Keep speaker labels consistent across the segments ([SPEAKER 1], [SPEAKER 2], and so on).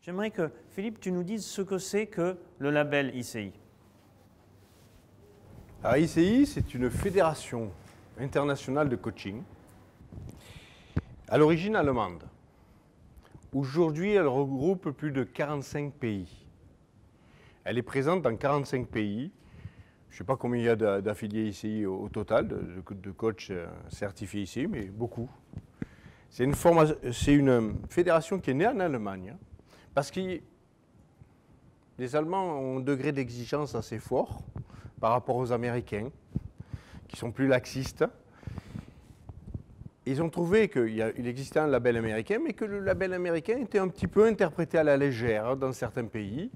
[SPEAKER 1] J'aimerais que, Philippe, tu nous dises ce que c'est que le label ICI.
[SPEAKER 2] Alors, ICI, c'est une fédération internationale de coaching, à l'origine allemande. Aujourd'hui, elle regroupe plus de 45 pays. Elle est présente dans 45 pays. Je ne sais pas combien il y a d'affiliés ICI au total, de coachs certifiés ICI, mais beaucoup. C'est une fédération qui est née en Allemagne, parce que les Allemands ont un degré d'exigence assez fort par rapport aux Américains, qui sont plus laxistes. Ils ont trouvé qu'il existait un label américain, mais que le label américain était un petit peu interprété à la légère dans certains pays.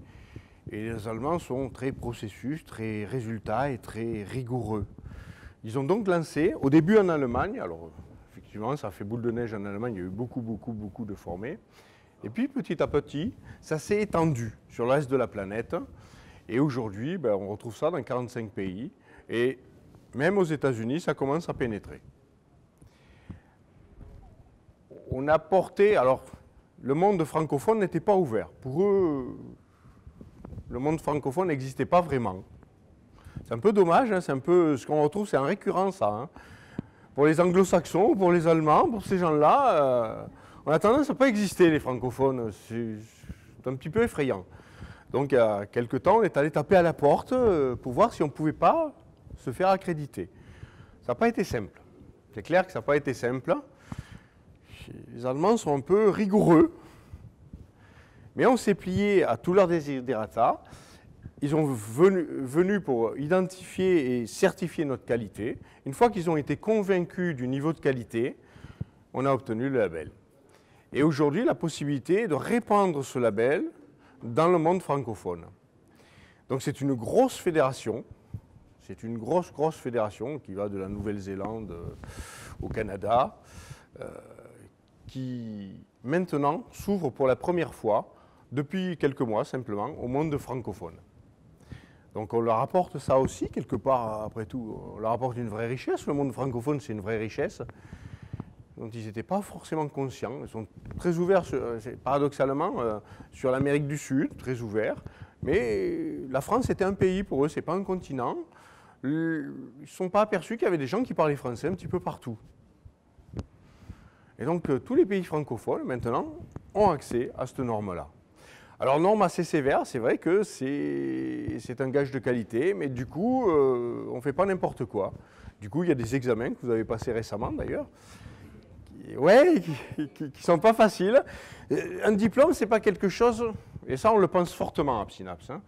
[SPEAKER 2] Et les Allemands sont très processus, très résultats et très rigoureux. Ils ont donc lancé, au début en Allemagne, alors effectivement ça a fait boule de neige en Allemagne, il y a eu beaucoup de formés. Et puis petit à petit, ça s'est étendu sur le reste de la planète. Et aujourd'hui, on retrouve ça dans 45 pays. Et même aux États-Unis, ça commence à pénétrer. On a porté, alors le monde francophone n'était pas ouvert. Pour eux, le monde francophone n'existait pas vraiment. C'est un peu dommage, hein, c'est un peu ce qu'on retrouve, c'est en récurrent ça. Hein. Pour les anglo-saxons, pour les Allemands, pour ces gens-là, on a tendance à ne pas exister les francophones. C'est un petit peu effrayant. Donc il y a quelques temps, on est allé taper à la porte pour voir si on ne pouvait pas se faire accréditer. Ça n'a pas été simple. C'est clair que ça n'a pas été simple. Les Allemands sont un peu rigoureux, mais on s'est plié à tous leurs desiderata. Ils sont venus pour identifier et certifier notre qualité. Une fois qu'ils ont été convaincus du niveau de qualité, on a obtenu le label. Et aujourd'hui, la possibilité est de répandre ce label dans le monde francophone. Donc c'est une grosse fédération. C'est une grosse fédération qui va de la Nouvelle-Zélande au Canada, qui maintenant s'ouvre pour la première fois, depuis quelques mois simplement, au monde francophone. Donc on leur apporte ça aussi, quelque part, après tout, on leur apporte une vraie richesse. Le monde francophone, c'est une vraie richesse dont ils n'étaient pas forcément conscients. Ils sont très ouverts, paradoxalement, sur l'Amérique du Sud, très ouverts. Mais la France était un pays pour eux, ce n'est pas un continent. Ils ne sont pas aperçus qu'il y avait des gens qui parlaient français un petit peu partout. Et donc tous les pays francophones, maintenant, ont accès à cette norme-là. Alors, norme assez sévère, c'est vrai que c'est un gage de qualité, mais du coup, on ne fait pas n'importe quoi. Du coup, il y a des examens que vous avez passés récemment, d'ailleurs, qui ne sont pas faciles. Un diplôme, ce n'est pas quelque chose, et ça, on le pense fortement à Synapse. Hein.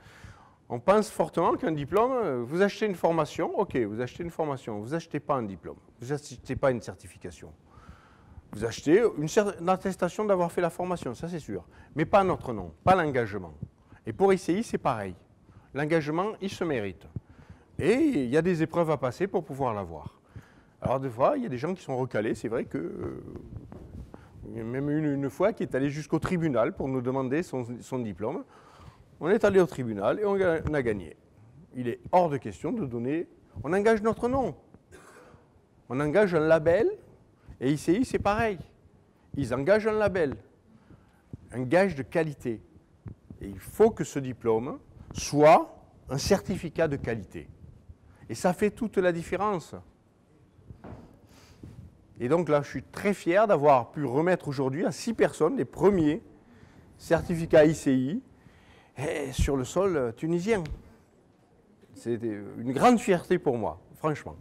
[SPEAKER 2] On pense fortement qu'un diplôme, vous achetez une formation, ok, vous achetez une formation, vous n'achetez pas un diplôme, vous n'achetez pas une certification. Vous achetez une attestation d'avoir fait la formation, ça c'est sûr, mais pas notre nom, pas l'engagement. Et pour ICI, c'est pareil. L'engagement, il se mérite. Et il y a des épreuves à passer pour pouvoir l'avoir. Alors des fois, il y a des gens qui sont recalés, c'est vrai que... il y a même une fois qui est allé jusqu'au tribunal pour nous demander son diplôme. On est allé au tribunal et on a gagné. Il est hors de question de donner... On engage notre nom. On engage un label. Et ICI, c'est pareil. Ils engagent un label, un gage de qualité. Et il faut que ce diplôme soit un certificat de qualité. Et ça fait toute la différence. Et donc là, je suis très fier d'avoir pu remettre aujourd'hui à 6 personnes les premiers certificats ICI sur le sol tunisien. C'est une grande fierté pour moi, franchement.